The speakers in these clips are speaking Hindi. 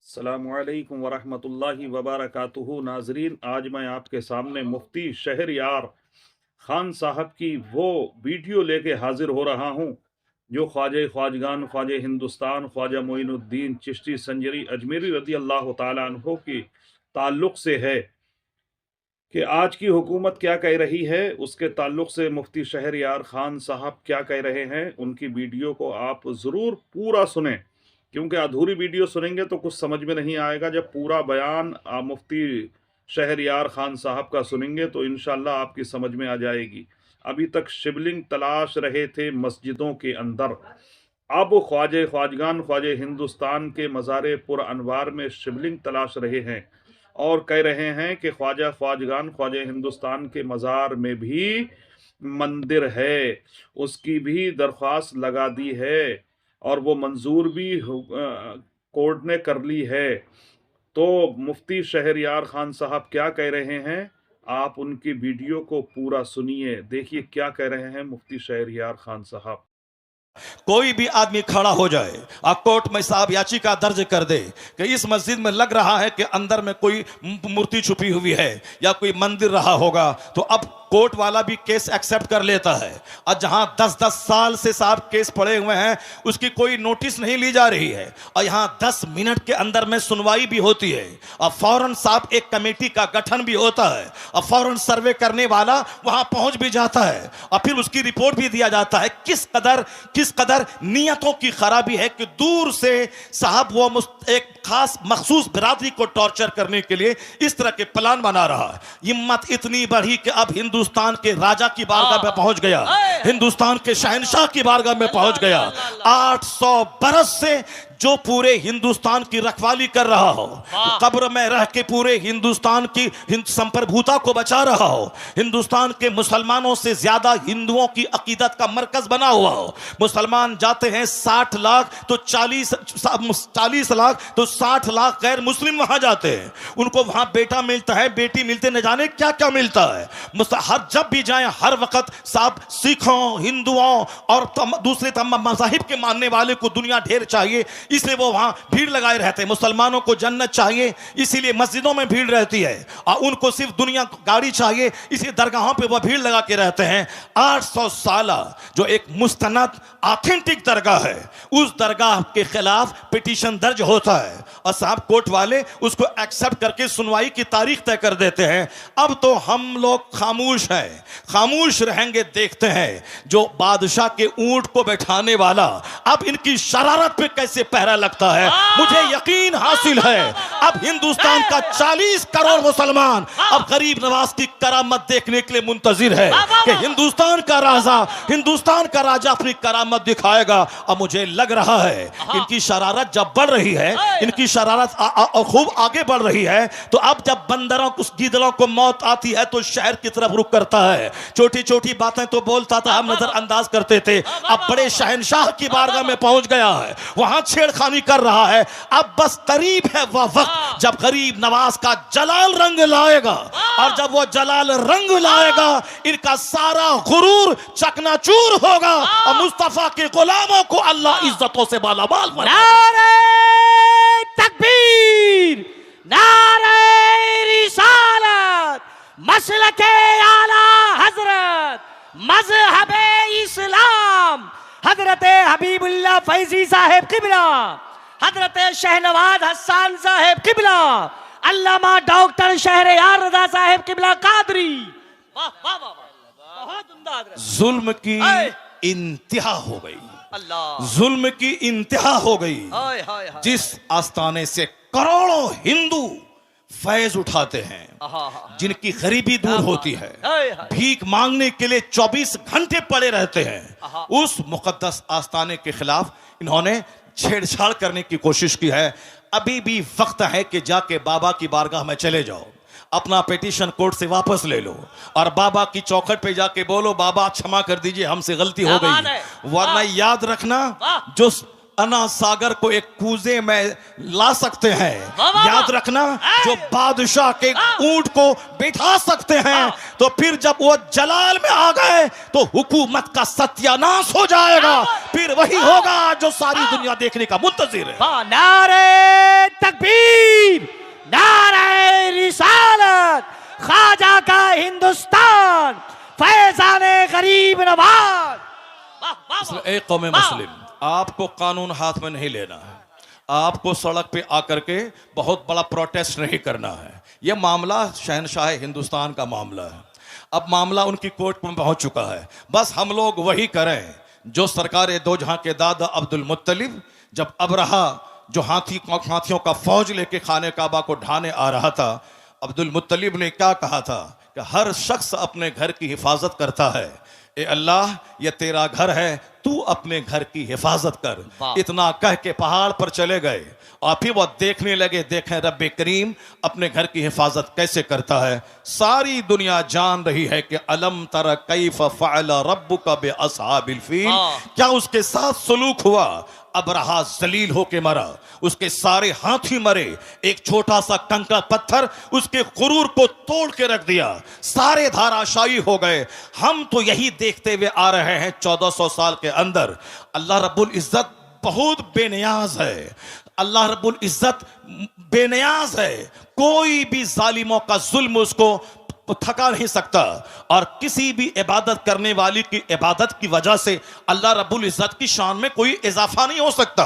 अस्सलामुअलैकुम वरहमतुल्लाहि वबरकातुहू। नाजरीन, आज मैं आपके सामने मुफ्ती शहरयार खान साहब की वो वीडियो लेके हाजिर हो रहा हूँ जो ख्वाजा ख्वाजगान ख्वाजा हिंदुस्तान ख्वाजा मोइनुद्दीन चिश्ती संजरी अजमेरी रदी अल्लाह ताला अन्हो की ताल्लुक़ से है कि आज की हुकूमत क्या कह रही है। उसके ताल्लुक़ से मुफ्ती शहरयार खान साहब क्या कह रहे हैं, उनकी वीडियो को आप ज़रूर पूरा सुने, क्योंकि अधूरी वीडियो सुनेंगे तो कुछ समझ में नहीं आएगा। जब पूरा बयान मुफ्ती शहरयार खान साहब का सुनेंगे तो इंशाअल्लाह आपकी समझ में आ जाएगी। अभी तक शिवलिंग तलाश रहे थे मस्जिदों के अंदर, अब ख्वाजा ख्वाजगान ख्वाजा हिंदुस्तान के मज़ार पुर अनवार में शिवलिंग तलाश रहे हैं और कह रहे हैं कि ख्वाजा ख्वाजगान ख्वाजा हिंदुस्तान के मज़ार में भी मंदिर है, उसकी भी दरख्वास्त लगा दी है और वो मंजूर भी कोर्ट ने कर ली है। तो मुफ्ती शहरयार खान साहब क्या कह रहे हैं, आप उनकी वीडियो को पूरा सुनिए, देखिए क्या कह रहे हैं मुफ्ती शहरयार खान साहब। कोई भी आदमी खड़ा हो जाए और कोर्ट में साहब याचिका दर्ज कर दे कि इस मस्जिद में लग रहा है कि अंदर में कोई मूर्ति छुपी हुई है या कोई मंदिर रहा होगा, तो अब कोर्ट वाला भी केस एक्सेप्ट कर लेता है। और जहां 10-10 साल से साहब केस पड़े हुए हैं उसकी कोई नोटिस नहीं ली जा रही है और यहां 10 मिनट के अंदर में सुनवाई भी होती है और फौरन साहब एक कमेटी का गठन भी होता है और फौरन सर्वे करने वाला वहां पहुंच भी जाता है और फिर उसकी रिपोर्ट भी दिया जाता है। किस कदर नियतों की खराबी है कि दूर से साहब वो एक खास मखसूस बिरादरी को टॉर्चर करने के लिए इस तरह के प्लान बना रहा है। हिम्मत इतनी बढ़ी कि अब हिंदुस्तान के राजा की बारगाह में पहुंच गया, हिंदुस्तान के शहंशाह की बारगाह में पहुंच गया। 800 बरस से जो पूरे हिंदुस्तान की रखवाली कर रहा हो, कब्र में रह के पूरे हिंदुस्तान की संप्रभुता को बचा रहा हो, हिंदुस्तान के मुसलमानों से ज्यादा हिंदुओं की अकीदत का मरकज बना हुआ हो। मुसलमान जाते हैं 60 लाख तो 40 लाख तो 60 लाख गैर मुस्लिम वहां जाते हैं, उनको वहां बेटा मिलता है, बेटी मिलते, न जाने क्या क्या मिलता है। हर जब भी जाएं हर वक्त साहब सिखों, हिंदुओं और दूसरे तमाम मज़ाहिब के मानने वाले को दुनिया ढेर चाहिए, इसलिए वो वहां भीड़ लगाए रहते हैं। मुसलमानों को जन्नत चाहिए इसीलिए मस्जिदों में भीड़ रहती है और उनको सिर्फ दुनिया गाड़ी चाहिए इसलिए दरगाहों पे वो भीड़ लगा के रहते हैं। 800 साल जो एक मुस्तनद ऑथेंटिक दरगाह है, उस दरगाह के खिलाफ पिटीशन दर्ज होता है और साहब कोर्ट वाले उसको एक्सेप्ट करके सुनवाई की तारीख तय कर देते हैं। अब तो हम लोग खामोश हैं, खामोश रहेंगे, देखते हैं जो बादशाह के ऊंट को बैठाने वाला अब इनकी शरारत पे कैसे पहरा लगता है। मुझे यकीन हासिल है अब हिंदुस्तान का 40 करोड़ मुसलमान अब गरीब नवाज की करामत देखने के लिए मुंतजिर है कि हिंदुस्तान का राजा अपनी करामत दिखाएगा। और मुझे लग रहा है इनकी शरारत जब बढ़ रही है, इनकी शरारत खूब आगे बढ़ रही है, तो अब जब बंदरों को, गीदड़ों को मौत आती है तो शहर की तरफ रुख करता है। छोटी छोटी बातें तो बोलता था, हम नजरअंदाज करते थे, अब बड़े शहंशाह की बारगाह में पहुंच गया है, वहां छेड़खानी कर रहा है। अब बस करीब है वह वक्त जब गरीब नवाज का जलाल रंग लाएगा और जब वो जलाल रंग लाएगा इनका सारा गुरूर चकनाचूर होगा और मुस्तफा के गुलामों को अल्लाह इज्जतों से मालामाल बनाएगा। नारे तकबीर, नारे रिसालत, मसलके आला हजरत, मजहबे इस्लाम, हजरत हबीबुल्लाह फैजी साहेब किबला, हजरत शहनवाज हसन साहेब किबला, अल्लामा डॉक्टर शहरयार रजा साहेब किबला कादरी। वाह वाह वाह, बहुत उम्दा हजरत। जुल्म की इंतहा हो गई, अल्लाह, जुल्म की इंतहा हो गई। जिस आस्थाने से करोड़ों हिंदू फैज उठाते हैं, जिनकी गरीबी दूर होती है, भीख मांगने के लिए 24 घंटे पड़े रहते हैं, उस मुकद्दस आस्थाने के खिलाफ इन्होंने छेड़छाड़ करने की कोशिश की है। अभी भी वक्त है कि जाके बाबा की बारगाह में चले जाओ, अपना पिटीशन कोर्ट से वापस ले लो और बाबा की चौखट पे जाके बोलो, बाबा क्षमा कर दीजिए, हमसे गलती हो गई। वरना याद रखना, जो अना सागर को एक कूजे में ला सकते हैं, याद रखना, जो बादशाह के ऊंट को बैठा सकते हैं, तो फिर जब वो जलाल में आ गए तो हुकूमत का सत्यानाश हो जाएगा। फिर वही होगा जो सारी दुनिया देखने का मुंतजिर है। नारे तकबीर। हिंदुस्तान फैजाने गरीब नवाज। वाह, वाह, इसलिए वाह। एक कौम मुस्लिम, आपको कानून हाथ में नहीं लेना है, आपको सड़क पे आकर के बहुत बड़ा प्रोटेस्ट नहीं करना है। यह मामला शहनशाह हिंदुस्तान का मामला है। अब मामला उनकी कोर्ट में पहुंच चुका है। बस हम लोग वही करें जो सरकार दो जहां के दादा अब्दुल मुत्तलिब, जब अबरहा जो हाथियों का फौज लेके खाने काबा को ढाने आ रहा था, अब्दुल मुत्तलिब ने क्या कहा था कि हर शख्स अपने घर की हिफाजत करता है, ए अल्लाह ये तेरा घर है, तू अपने घर की हिफाजत कर। इतना कह के पहाड़ पर चले गए और फिर वो देखने लगे, देखें रब्बे करीम अपने घर की हिफाजत कैसे करता है। सारी दुनिया जान रही है कि अलम तरा कैफ फअल रब्बुका बिअसहाबिल फील, क्या उसके साथ सलूक हुआ। अबरहा जलील होके मरा, उसके सारे हाथी मरे, एक छोटा सा कंकड़ पत्थर उसके गुरूर को तोड़ के रख दिया, सारे धाराशायी हो गए। हम तो यही देखते हुए आ रहे हैं 1400 साल के अंदर। अल्लाह रब्बुल इज्जत बहुत बेनियाज है, अल्लाह रब्बुल इज्जत बेनियाज है, कोई भी जालिमों का जुल्म उसको थका नहीं सकता। और किसी भी इबादत करने वाली की इबादत की वजह से अल्लाह रब्बुल इज्जत की शान में कोई इजाफा नहीं हो सकता।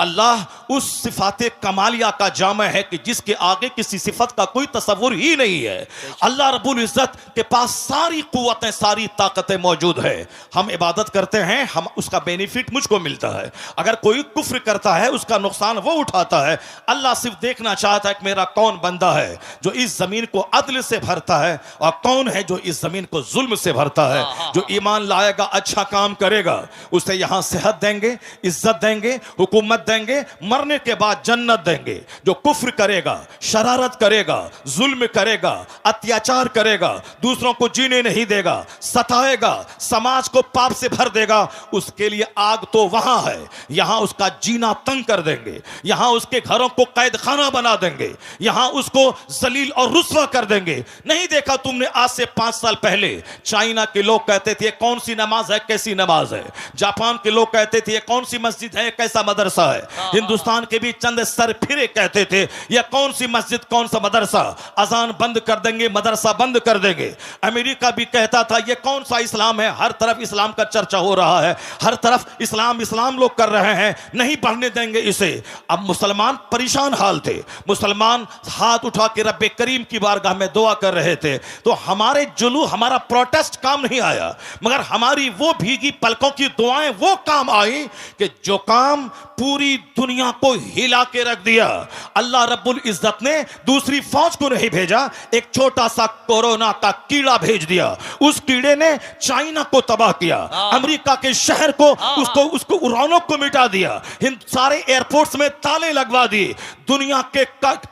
अल्लाह उस सिफाते कमालिया का जामा है कि जिसके आगे किसी सिफत का कोई तसव्वुर ही नहीं है। अल्लाह रब्बुल इज्जत के पास सारी कुव्वतें, सारी ताकतें मौजूद है। हम इबादत करते हैं, हम उसका बेनिफिट मुझको मिलता है। अगर कोई कुफ्र करता है उसका नुकसान वो उठाता है। अल्लाह सिर्फ देखना चाहता है कि मेरा कौन बंदा है जो इस जमीन को अदल से भरता है और कौन है जो इस जमीन को जुल्म से भरता है। जो ईमान लाएगा, अच्छा काम करेगा, उसे यहां सेहत देंगे, इज्जत देंगे, हुकूमत देंगे, मरने के बाद जन्नत देंगे। जो कुफ्र करेगा, शरारत करेगा, जुल्म करेगा, अत्याचार करेगा, दूसरों को जीने नहीं देगा, सताएगा, समाज को पाप से भर देगा, उसके लिए आग तो वहां है, यहां उसका जीना तंग कर देंगे, यहां उसके घरों को कैद खाना बना देंगे, यहां उसको जलील और रुस्वा कर देंगे। नहीं देखा तुमने आज से 5 साल पहले चाइना के लोग कहते थे कौन सी नमाज है, कैसी नमाज है। जापान के लोग कहते थे कौन सी मस्जिद है, कैसा मदरसा है। हिंदुस्तान के भी चंद सर फिरे कहते थे यह कौन सी मस्जिद, कौन सा मदरसा, अजान बंद कर देंगे, मदरसा बंद कर देंगे। अमेरिका भी कहता था यह कौन सा इस्लाम है, हर तरफ इस्लाम का चर्चा हो रहा है, हर तरफ इस्लाम इस्लाम लोग कर रहे हैं, नहीं पढ़ने देंगे इसे। अब मुसलमान परेशान हाल थे, मुसलमान हाथ उठा के रब्बे करीम की बारगाह में दुआ कर रहे थे। तो हमारे जुलू, हमारा प्रोटेस्ट काम नहीं आया, मगर हमारी वो भीगी पलकों की दुआएं वो काम आई कि जो काम पूरी दुनिया को हिला के रख दिया। अल्लाह रब्बुल इज्जत ने दूसरी फौज को नहीं भेजा, एक छोटा सा कोरोना का कीड़ा भेज दिया। उस कीड़े ने चाइना को तबाह किया, अमेरिका के शहर को, उसको रौनक को मिटा दिया, सारे एयरपोर्ट्स में ताले लगवा दिए, दुनिया के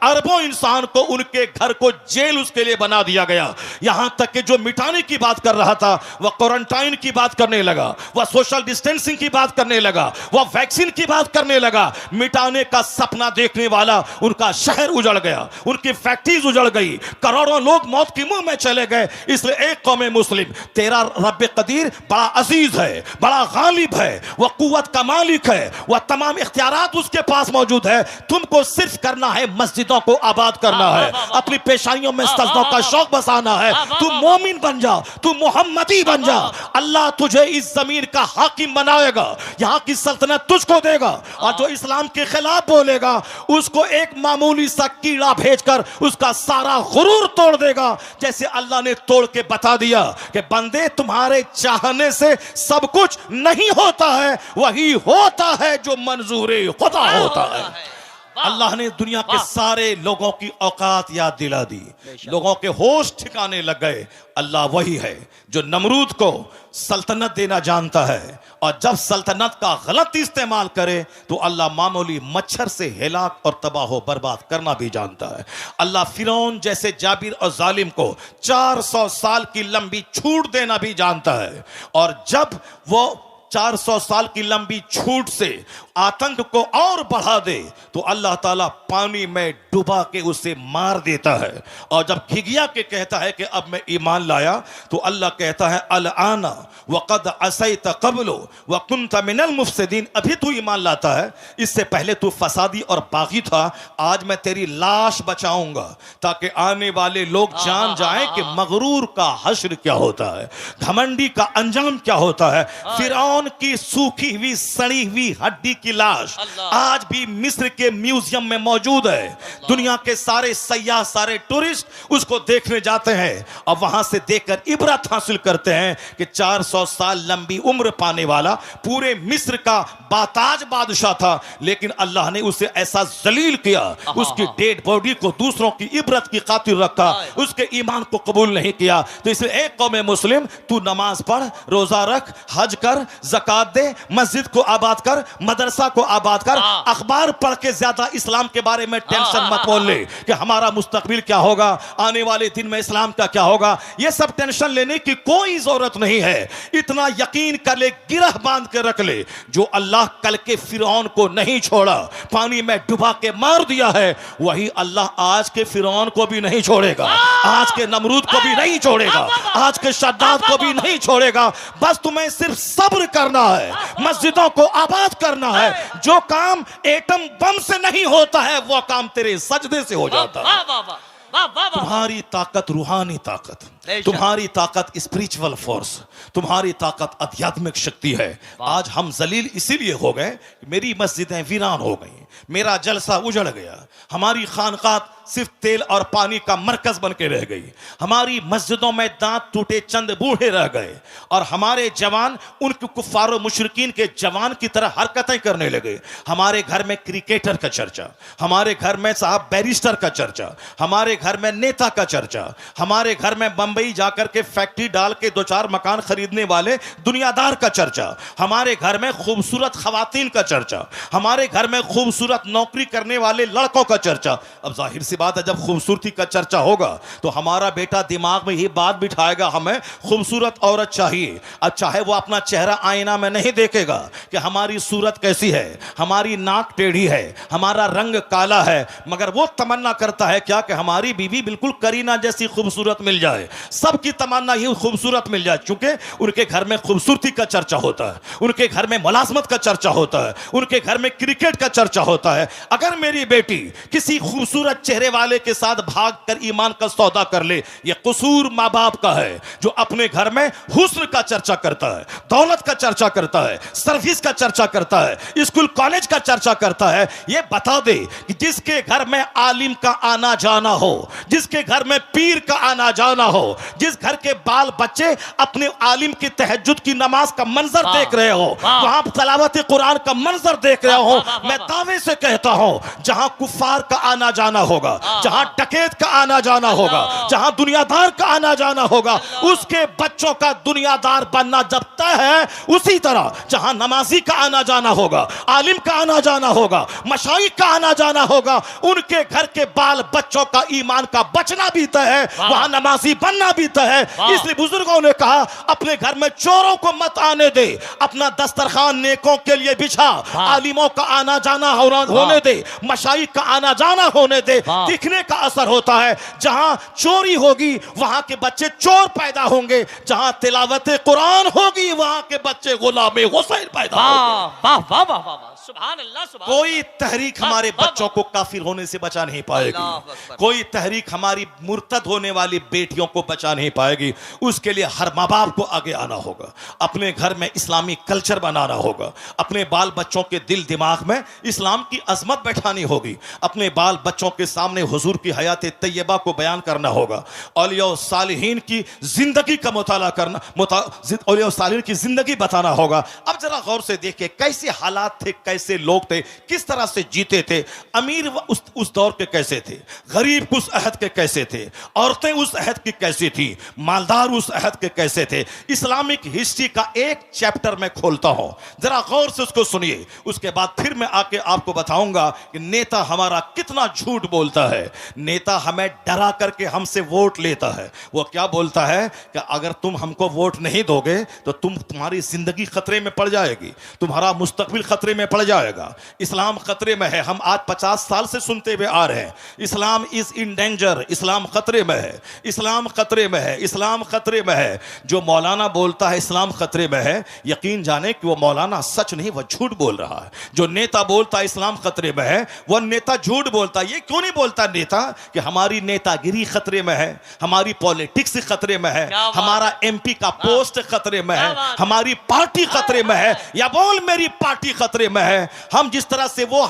अरबों इंसान को उनके घर को जेल उसके लिए बना दिया गया। यहां तक कि जो मिटाने की बात कर रहा था वह क्वारंटाइन की बात करने लगा, वह सोशल डिस्टेंसिंग की बात करने लगा, वह वैक्सीन की बात करने लगा। मिटाने का सपना देखने वाला उनका शहर उजड़ गया, उनकी फैक्ट्रीज उजड़ गई, करोड़ों लोग मौत की मुंह में चले गए। इसलिए एक कौम मुस्लिम, तेरा रब्बे कदीर बड़ा अजीज है, बड़ा गालिब है, वह कुव्वत का मालिक है, वह तमाम इख्तियारात उसके पास मौजूद है। तुमको सिर्फ करना है मस्जिदों को आबाद करना है, अपनी पेशानियों में सजदों का शौक बसाना है। तू मोमिन बन जा, तू मोहम्मदी बन जा, अल्लाह तुझे इस जमीन का हाकिम बनाएगा, यहां की सल्तनत तुझको देगा। और जो इस्लाम के खिलाफ बोलेगा उसको एक मामूली सा कीड़ा भेजकर उसका सारा गुरूर तोड़ देगा। जैसे अल्लाह ने तोड़ के बता दिया कि बंदे तुम्हारे चाहने से सब कुछ नहीं होता है, वही होता है जो मंजूरे खुदा होता है। अल्लाह ने दुनिया के सारे लोगों की औकात याद दिला दी, लोगों के होश ठिकाने लग गए। अल्लाह वही है जो नमरूद को सल्तनत देना जानता है, और जब सल्तनत का गलत इस्तेमाल करे तो अल्लाह मामूली मच्छर से हिलाक और तबाह बर्बाद करना भी जानता है। अल्लाह फिरौन जैसे जाबिर और जालिम को 400 साल की लंबी छूट देना भी जानता है, और जब वो 400 साल की लंबी छूट से आतंक को और बढ़ा दे तो अल्लाह ताला पानी में डुबा के उसे मार देता है। और जब घिघिया के कहता है कि अब मैं ईमान लाया तो अल्लाह कहता है अल आना वक़द असैत क़ब्लु व कुन्त मिनल मुफ़सिदीन, अभी तू ईमान लाता है, इससे पहले तू फसादी और बागी था। आज मैं तेरी लाश बचाऊंगा ताकि आने वाले लोग जान जाएं कि मगरूर का हश्र क्या होता है, घमंडी का अंजाम क्या होता है। फिरौन की सूखी हुई सड़ी हुई हड्डी की लाश आज भी मिस्र के म्यूजियम में मौजूद है। दुनिया के सारे सयाह, सारे टूरिस्ट उसको देखने जाते हैं और वहां से देखकर इबरत हासिल करते हैं कि 400 साल लंबी उम्र पाने वाला पूरे मिस्र का बाताज बादशाह था, लेकिन अल्लाह ने उसे ऐसा जलील किया, उसकी डेड बॉडी को दूसरों की इबरत की खातिर रखा, उसके ईमान को कबूल नहीं किया। तो इसलिए एक कौम मुस्लिम, तू नमाज पढ़, रोजा रख, हज कर, ज़कात दे, मस्जिद को आबाद कर, मदरसा को आबाद कर। अखबार पढ़ के ज्यादा इस्लाम के बारे में टेंशन मत मोल ले कि हमारा मुस्तकबिल क्या होगा, आने वाले दिन में इस्लाम का क्या होगा। यह सब टेंशन लेने की कोई जरूरत नहीं है। इतना यकीन कर ले, गिरह बांध के रख ले, जो अल्लाह कल के फिरौन को नहीं छोड़ा, पानी में डुबा के मार दिया है, वही अल्लाह आज के फिरौन को भी नहीं छोड़ेगा, आज के नमरूद को भी नहीं छोड़ेगा, आज के शद्दाद को भी नहीं छोड़ेगा। बस तुम्हें सिर्फ सब्र करना है, मस्जिदों को आबाद करना है। जो काम एटम बम से नहीं होता है वो काम तेरे सजदे से हो जाता है। तुम्हारी ताकत रूहानी ताकत, तुम्हारी ताकत स्पिरिचुअल फोर्स, तुम्हारी ताकत आध्यात्मिक शक्ति है। आज हम जलील इसीलिए हो गए, मेरी मस्जिदें वीरान हो गई, मेरा जलसा उजड़ गया, हमारी खानकाह सिर्फ तेल और पानी का मरकज बन के रह गई, हमारी मस्जिदों में दांत टूटे चंद बूढ़े रह गए, और हमारे जवान उनके कुफ्फार मुशरिकीन के जवान की तरह हरकतें करने लगे। हमारे घर में क्रिकेटर का चर्चा, हमारे घर में साहब बैरिस्टर का चर्चा, हमारे घर में नेता का चर्चा, हमारे घर में बंबई जाकर के फैक्ट्री डाल के 2-4 मकान खरीदने वाले दुनियादार का चर्चा, हमारे घर में खूबसूरत खवातीन का चर्चा, हमारे घर में खूबसूरत नौकरी करने वाले लड़कों का चर्चा। अब जाहिर सी बात है, जब खूबसूरती का चर्चा होगा तो हमारा बेटा दिमाग में ये बात बिठाएगा हमें खूबसूरत औरत चाहिए। अब चाहे वो अपना चेहरा आईना में नहीं देखेगा कि हमारी सूरत कैसी है, हमारी नाक टेढ़ी है, हमारा रंग काला है, मगर वो तमन्ना करता है क्या कि हमारी बीवी बिल्कुल करीना जैसी खूबसूरत मिल जाए। सबकी तमन्ना ये खूबसूरत मिल जाए, क्योंकि उनके घर में खूबसूरती का चर्चा होता है, उनके घर में मुलाजमत का चर्चा होता है, उनके घर में क्रिकेट का चर्चा होता है। अगर मेरी बेटी किसी खूबसूरत चेहरे वाले के साथ भागकर ईमान का सौदा कर ले, यह कसूर मां बाप का है जो अपने घर में हुस्न का चर्चा करता है, दौलत का चर्चा करता है, सर्विस का चर्चा करता है, स्कूल कॉलेज का चर्चा करता है। यह बता दे कि जिसके घर में आलिम का आना जाना हो, जिसके घर में पीर का आना जाना हो, जिस घर के बाल बच्चे अपने आलिम की तहज्जुद की नमाज का मंजर देख रहे हो, वहां तलावत कुरान का मंजर देख रहे हो, मैं दावे से कहता हूं जहां कुफ्फार का आना जाना होगा, जहां डकैत का आना जाना होगा, जहां दुनियादार का आना जाना होगा, उसके बच्चों का दुनियादार बनना जब तय है, उसी तरह जहां नमाजी का आना जाना होगा, आलिम का आना जाना होगा, मशाइख का आना जाना होगा, उनके घर के बाल बच्चों का ईमान का बचना भी तय है, वहां नमाजी बनना भी तय है। इसलिए बुजुर्गों ने कहा अपने घर में चोरों को मत आने दे, अपना दस्तरखान नेकों के लिए बिछा, आलिमों का आना जाना होने दे, मशाइख का आना जाना होने दे। दिखने का असर होता है, जहां चोरी होगी वहां के बच्चे चोर पैदा होंगे, जहां तिलावत कुरान होगी वहां के बच्चे गुलामे हुसैन पैदा होंगे। वाह वाह वाह वाह, सुभान अल्लाह, सुभान कोई तहरीक हमारे बच्चों को काफिर होने से बचा नहीं पाएगी, कोई तहरीक हमारी मुर्तद होने वाली बेटियों को बचा नहीं पाएगी। उसके लिए हर माँ बाप को आगे आना होगा, अपने घर में इस्लामी कल्चर बनाना होगा, अपने बाल बच्चों के दिल दिमाग में इस्लाम की अजमत बैठानी होगी, अपने बाल बच्चों के सामने हुजूर की हयात तैयबा को बयान करना होगा, औलिया और सालिहीन की जिंदगी का मुताला करना, औलिया और सालिहीन की जिंदगी बताना होगा। अब जरा गौर से देखिए कैसे हालात थे, कैसे लोग थे, किस तरह से जीते थे। अमीर उस दौर के कैसे थे, गरीब उस अहद के कैसे थे, औरतें उस अहद की कैसी थी, मालदार उस अहद के कैसे थे। इस्लामिक हिस्ट्री का एक चैप्टर मैं खोलता हूं, जरा गौर से उसको सुनिए, उसके बाद फिर मैं आके आपको बताऊंगा कि नेता हमारा कितना झूठ बोलता है। नेता हमें डरा करके हमसे वोट लेता है। वो क्या बोलता है कि अगर तुम हमको वोट नहीं दोगे तो तुम्हारी जिंदगी खतरे में पड़ जाएगी, तुम्हारा मुस्तकबिल खतरे में पड़ बढ़ जाएगा। इस्लाम खतरे में है। हम आज 50 साल से सुनते हुए आ रहे हैं, इस्लाम इज इन डेंजर, इस्लाम खतरे में है, इस्लाम खतरे में है, इस्लाम खतरे में है। जो मौलाना बोलता है इस्लाम खतरे में है, यकीन जाने कि वो मौलाना सच नहीं, वह झूठ बोल रहा है। जो नेता बोलता है इस्लाम खतरे में है, वह नेता झूठ बोलता है। ये क्यों नहीं बोलता नेता कि हमारी नेतागिरी खतरे में है, हमारी पॉलिटिक्स खतरे में है, हमारा एमपी का पोस्ट खतरे में है, हमारी पार्टी खतरे में है, या बोल मेरी पार्टी खतरे में है। हम जिस तरह से वो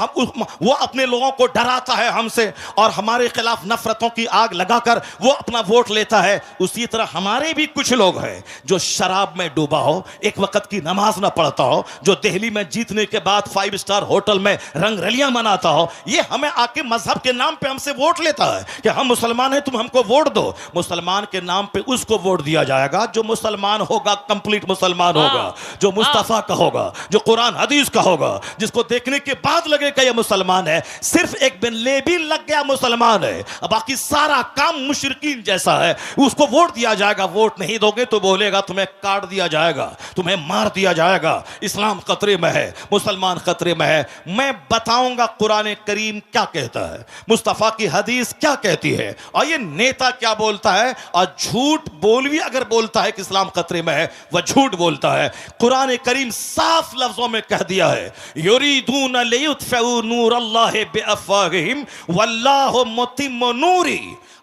अपने लोगों को डराता है हमसे और हमारे खिलाफ नफरतों की आग लगाकर वो अपना वोट लेता है, उसी तरह हमारे भी कुछ लोग हैं जो शराब में डूबा हो, एक वक्त की नमाज ना पढ़ता हो, जो दिल्ली में जीतने के बाद 5 स्टार होटल में रंगरलियां मनाता हो, ये हमें आके मजहब के नाम पे हमसे वोट लेता है कि हम मुसलमान हैं, तुम हमको वोट दो। मुसलमान के नाम पे उसको वोट दिया जाएगा जो मुसलमान होगा, कंप्लीट मुसलमान होगा, जो मुस्तफा का होगा, जो कुरान हदीस का होगा, जिसको देखने के बाद लगेगा ये मुसलमान है। सिर्फ एक बिन लेबीन लग गया मुसलमान है, बाकी सारा काम मुशरिकीन जैसा है, उसको वोट दिया जाएगा। वोट नहीं दोगे तो बोलेगा तुम्हें काट दिया जाएगा, तुम्हें मार दिया जाएगा। इस्लाम खतरे में है, मुसलमान खतरे में है। मैं बताऊंगा कुरान करीम क्या कहता है, मुस्तफा की हदीस क्या कहती है, और ये नेता क्या बोलता है। और झूठ बोल भी अगर बोलता है कि इस्लाम खतरे में है, वह झूठ बोलता है। कुरान करीम साफ लफ्जों में कह दिया है, युरीदून लियुत्फिउ नूरल्लाहि बिअफ़वाहिहिम वल्लाहु मुतिम्मु नूरी।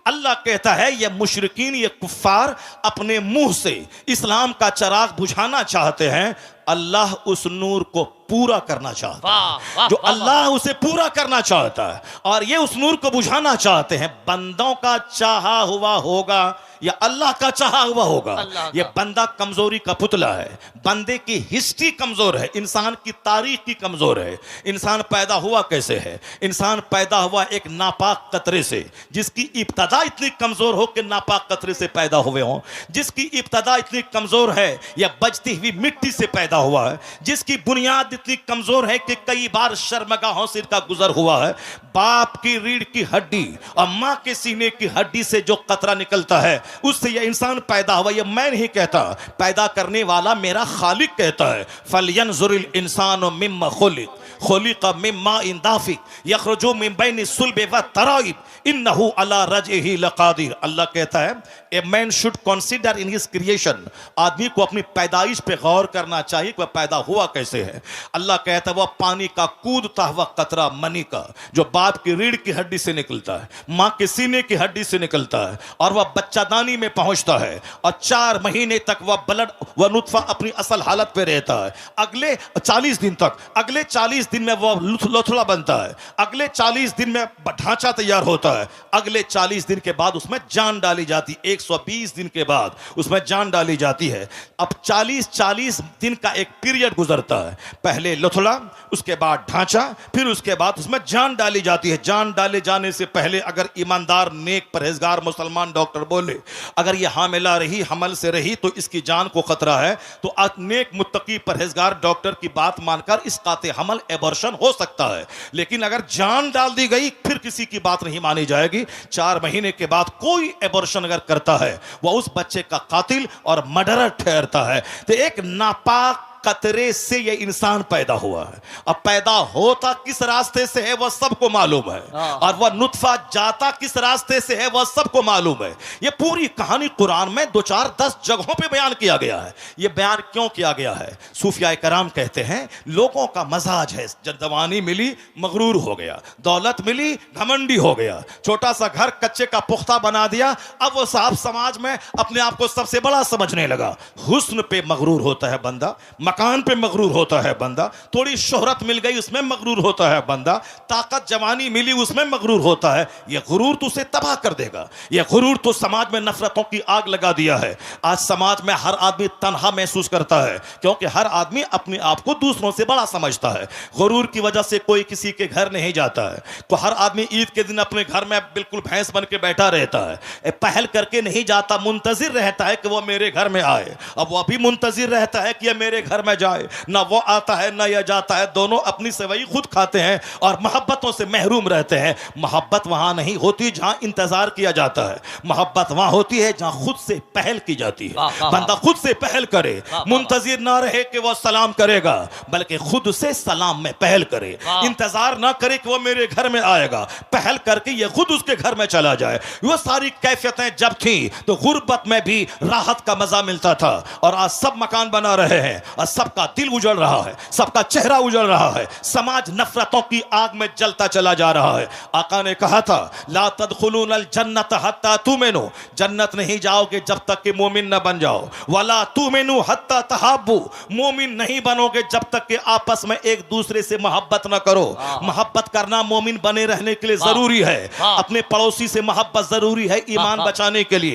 अल्लाह कहता है ये मुशरिकीन, ये कुफ्फार अपने मुंह से इस्लाम का चिराग बुझाना चाहते हैं, अल्लाह उस नूर को पूरा करना चाहता है। जो अल्लाह उसे पूरा करना चाहता है और ये उस नूर को बुझाना चाहते हैं। बंदों का चाहा हुआ होगा या अल्लाह का चाहा हुआ होगा, ये बंदा कमजोरी का पुतला है। बंदे की हिस्ट्री कमजोर है, इंसान की तारीख की कमजोर है। इंसान पैदा हुआ कैसे है? इंसान पैदा हुआ एक नापाक कतरे से, जिसकी इब्तदा इतनी कमजोर हो कि नापाक कतरे से पैदा हुए हों, जिसकी इब्तदा इतनी कमजोर है या बजती हुई मिट्टी से पैदा हुआ है, जिसकी बुनियाद इतनी कमजोर है कि कई बार शर्मगाहों से इसका गुजर हुआ है। बाप की रीढ़ की हड्डी और मां के सीने की हड्डी से जो कतरा निकलता है, उससे यह इंसान पैदा हुआ। यह मैं नहीं कहता, पैदा करने वाला मेरा खालिक कहता है। फलयंजुरिल इंसानु मिम्मा खुलिक खुलिका मिम्मा इन दाफिक यखरुजु मिन बैनि सुल्बि व तराइब इन्नहु अला रजइही लकादिर। अल्लाह कहता है a man should consider in his creation. आदमी को अपनी पैदाइश पे गौर करना चाहिए कि वह पैदा हुआ कैसे है। अल्लाह कहता है वह पानी का कूदता हुआ कतरा मनी का, जो बाप की रीढ़ की हड्डी से निकलता है, मां के सीने की हड्डी से निकलता है, और वह बच्चादानी में पहुंचता है, और 4 महीने तक वह ब्लड वह नुत्फा अपनी असल हालत पे रहता है। अगले 40 दिन तक, अगले 40 दिन में वह लोथड़ा बनता है, अगले 40 दिन में ढांचा तैयार होता है, अगले 40 दिन के बाद उसमें जान डाली जाती है, 120 दिन के बाद उसमें जान डाली जाती है। अब 40 दिन का एक पीरियड गुजरता है, पहले लोथड़ा, उसके बाद ढांचा, फिर उसके बाद उसमें जान डाली जाती है। जान डाले जाने से पहले अगर ईमानदार नेक परहेजगार मुसलमान डॉक्टर बोले अगर यह हामिला रही, हमल से रही तो इसकी जान को खतरा है, तो नेक मुत्तकी परहेजगार डॉक्टर की बात मानकर इस काते हमल एबॉर्शन हो सकता है। लेकिन अगर जान डाल दी गई फिर किसी की बात नहीं मानी जाएगी। 4 महीने के बाद कोई एबॉर्शन अगर करता है वह उस बच्चे का कातिल और मर्डरर ठहरता है। तो एक नापाक कतरे से यह इंसान पैदा हुआ है। अब पैदा होता किस रास्ते से है वह सबको मालूम है, और वह नुत्फा जाता किस रास्ते से है वह सबको मालूम है। यह पूरी कहानी कुरान में 2-4-10 जगहों पे बयान किया गया है। यह बयान क्यों किया गया है? सूफिया कराम कहते हैं लोगों का मजाज है, जब जवानी मिली मगरूर हो गया, दौलत मिली घमंडी हो गया, छोटा सा घर कच्चे का पुख्ता बना दिया, अब वो साहब समाज में अपने आप को सबसे बड़ा समझने लगा। हुस्न पे मगरूर होता है बंदा, मकान पे मगरूर होता है बंदा, थोड़ी शोहरत मिल गई उसमें मगरूर होता है बंदा, ताकत जवानी मिली उसमें मगरूर होता है। यह गुरूर तो उसे तबाह कर देगा। यह गुरूर तो समाज में नफरतों की आग लगा दिया है। आज समाज में हर आदमी तन्हा महसूस करता है क्योंकि हर आदमी अपने आप को दूसरों से बड़ा समझता है। गुरूर की वजह से कोई किसी के घर नहीं जाता है। तो हर आदमी ईद के दिन अपने घर में बिल्कुल भैंस बन के बैठा रहता है, पहल करके नहीं जाता, मुंतजिर रहता है कि वह मेरे घर में आए। अब वह भी मुंतजिर रहता है कि यह मेरे घर घर में जाए, ना वो आता है ना यह जाता है, दोनों अपनी सेवई खुद खाते हैं और मोहब्बतों से महरूम रहते हैं। मोहब्बत वहां नहीं होती जहां इंतजार किया जाता है, मोहब्बत वहां होती है जहां खुद से पहल की जाती है। बंदा खुद से पहल करे, मुंतजिर ना रहे कि वो सलाम करेगा, बल्कि खुद से सलाम में पहल करे। इंतजार ना करे कि वो मेरे घर में आएगा, पहल करके ये खुद उसके घर में चला जाए। वो सारी कैफियतें जब थी तो गुर्बत में भी राहत का मजा मिलता था, और आज सब मकान बना रहे हैं और सबका दिल उजड़ रहा है, सबका चेहरा उजड़ रहा है, समाज नफरतों की आग में जलता चला जा रहा है। आका ने कहा था ला तदखुलूनल जन्नत हत्ता तुमिनु, जन्नत नहीं जाओगे जब तक कि मोमिन न बन जाओ, वला तुमिनु हत्ता तहाब्बू, मोमिन नहीं बनोगे जब तक कि आपस में एक दूसरे से मोहब्बत न करो। मोहब्बत करना मोमिन बने रहने के लिए जरूरी है, अपने पड़ोसी से मोहब्बत जरूरी है ईमान बचाने के लिए।